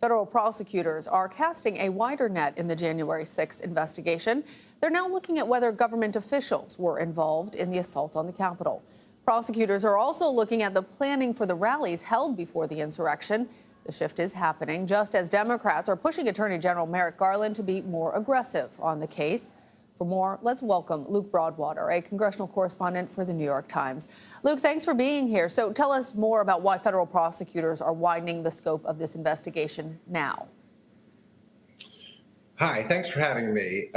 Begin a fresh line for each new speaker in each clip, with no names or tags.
Federal prosecutors are casting a wider net in the January 6th investigation. They're now looking at whether government officials were involved in the assault on the Capitol. Prosecutors are also looking at the planning for the rallies held before the insurrection. The shift is happening just as Democrats are pushing Attorney General Merrick Garland to be more aggressive on the case. For more, let's welcome Luke Broadwater, a congressional correspondent for the New York Times. Luke, thanks for being here. So tell us more about why federal prosecutors are widening the scope of this investigation now.
Hi, thanks for having me.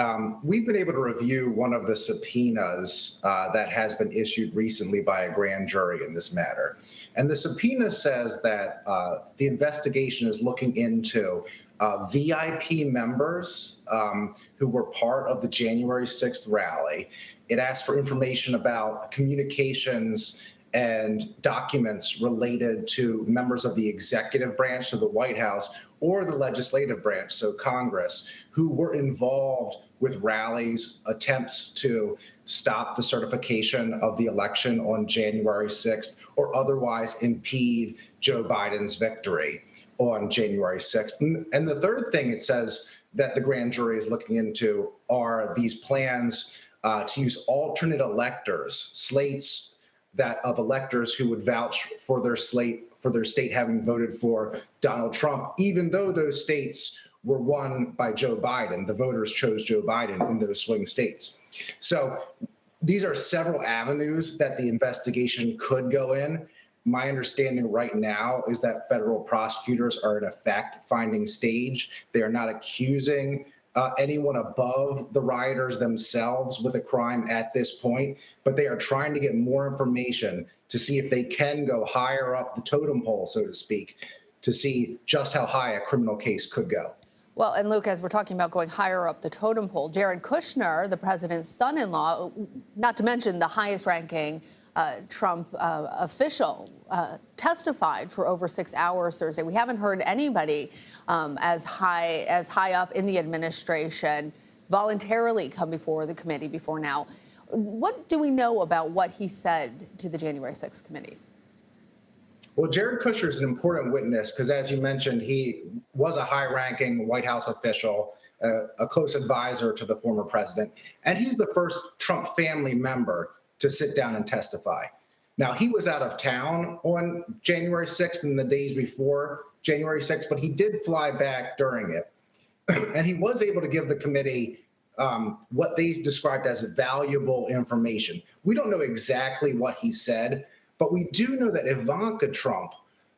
We've been able to review one of the subpoenas that has been issued recently by a grand jury in this matter. And the subpoena says that the investigation is looking into VIP members who were part of the January 6th rally. It asks for information about communications and documents related to members of the executive branch, so the White House, or the legislative branch, so Congress, who were involved with rallies, attempts to stop the certification of the election on January 6th, or otherwise impede Joe Biden's victory on January 6th. And the third thing it says that the grand jury is looking into are these plans to use alternate electors, slates of electors who would vouch for their state having voted for Donald Trump, even though those states were won by Joe Biden. The voters chose Joe Biden in those swing states. So these are several avenues that the investigation could go in. My understanding right now is that federal prosecutors are in a fact-finding stage. They are not accusing anyone above the rioters themselves with a crime at this point, but they are trying to get more information to see if they can go higher up the totem pole, so to speak, to see just how high a criminal case could go.
Well, and Luke, as we're talking about going higher up the totem pole, Jared Kushner, the president's son-in-law, not to mention the highest-ranking Trump official, testified for over 6 hours Thursday. We haven't heard anybody as high up in the administration voluntarily come before the committee before now. What do we know about what he said to the January 6th committee?
Well, Jared Kushner is an important witness because, as you mentioned, he was a high-ranking White House official, a close advisor to the former president, and he's the first Trump family member to sit down and testify. Now, he was out of town on January 6th and the days before January 6th, but he did fly back during it. And he was able to give the committee what they described as valuable information. We don't know exactly what he said, but we do know that Ivanka Trump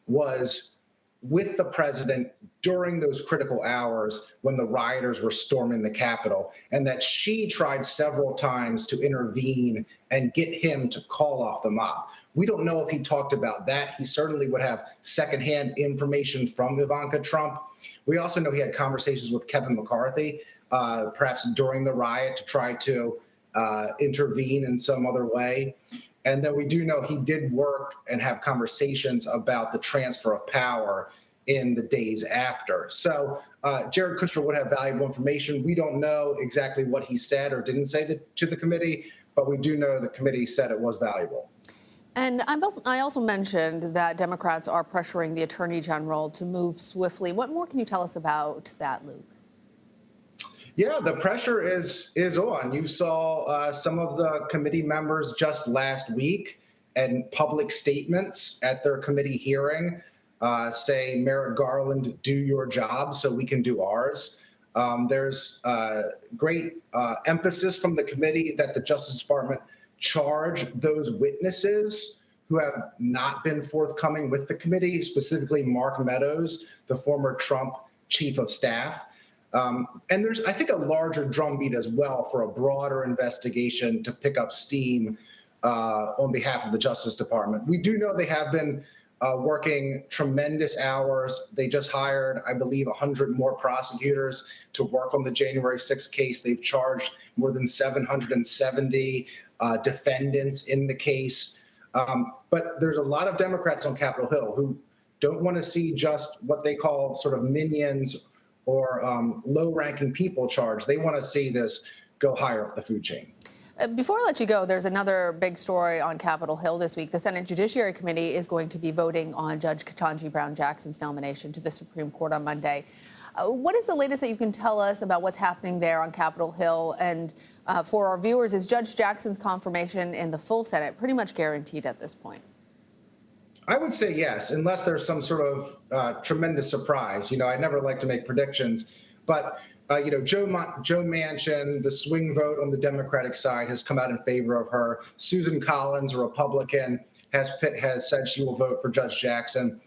was with the president during those critical hours when the rioters were storming the Capitol, and that she tried several times to intervene and get him to call off the mob. We don't know if he talked about that. He certainly would have secondhand information from Ivanka Trump. We also know he had conversations with Kevin McCarthy, perhaps during the riot, to try to intervene in some other way. And then we do know he did work and have conversations about the transfer of power in the days after. So Jared Kushner would have valuable information. We don't know exactly what he said or didn't say to the committee, but we do know the committee said it was valuable.
And I also mentioned that Democrats are pressuring the Attorney General to move swiftly. What more can you tell us about that, Luke?
Yeah, the pressure is on. You saw some of the committee members just last week and public statements at their committee hearing say, Merrick Garland, do your job so we can do ours. There's great emphasis from the committee that the Justice Department charge those witnesses who have not been forthcoming with the committee, specifically Mark Meadows, the former Trump chief of staff. And there's, I think, a larger drumbeat as well for a broader investigation to pick up steam on behalf of the Justice Department. We do know they have been working tremendous hours. They just hired, I believe, 100 more prosecutors to work on the January 6th case. They've charged more than 770 defendants in the case. But there's a lot of Democrats on Capitol Hill who don't want to see just what they call sort of minions or low-ranking people charged. They want to see this go higher up the food chain.
Before I let you go, there's another big story on Capitol Hill this week. The Senate Judiciary Committee is going to be voting on Judge Ketanji Brown Jackson's nomination to the Supreme Court on Monday. What is the latest that you can tell us about what's happening there on Capitol Hill? And for our viewers, is Judge Jackson's confirmation in the full Senate pretty much guaranteed at this point?
I would say yes, unless there's some sort of tremendous surprise. I never like to make predictions, but Joe Manchin, the swing vote on the Democratic side, has come out in favor of her. Susan Collins, a Republican, has said she will vote for Judge Jackson.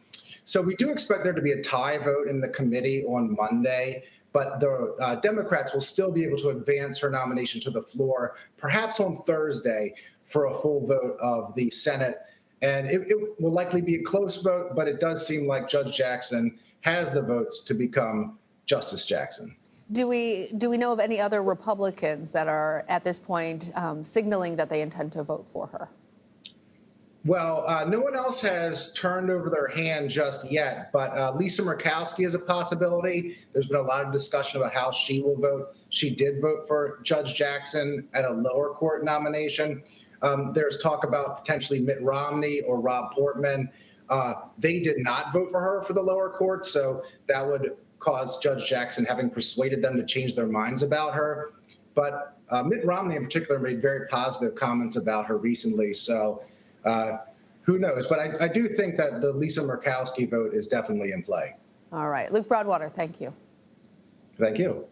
So we do expect there to be a tie vote in the committee on Monday, but the Democrats will still be able to advance her nomination to the floor, perhaps on Thursday, for a full vote of the Senate. And it will likely be a close vote, but it does seem like Judge Jackson has the votes to become Justice Jackson.
Do we know of any other Republicans that are at this point signaling that they intend to vote for her?
Well, no one else has turned over their hand just yet, but Lisa Murkowski is a possibility. There's been a lot of discussion about how she will vote. She did vote for Judge Jackson at a lower court nomination. There's talk about potentially Mitt Romney or Rob Portman. They did not vote for her for the lower court, so that would cause Judge Jackson having persuaded them to change their minds about her. But Mitt Romney in particular made very positive comments about her recently, so who knows? But I do think that the Lisa Murkowski vote is definitely in play.
All right. Luke Broadwater, thank you.
Thank you.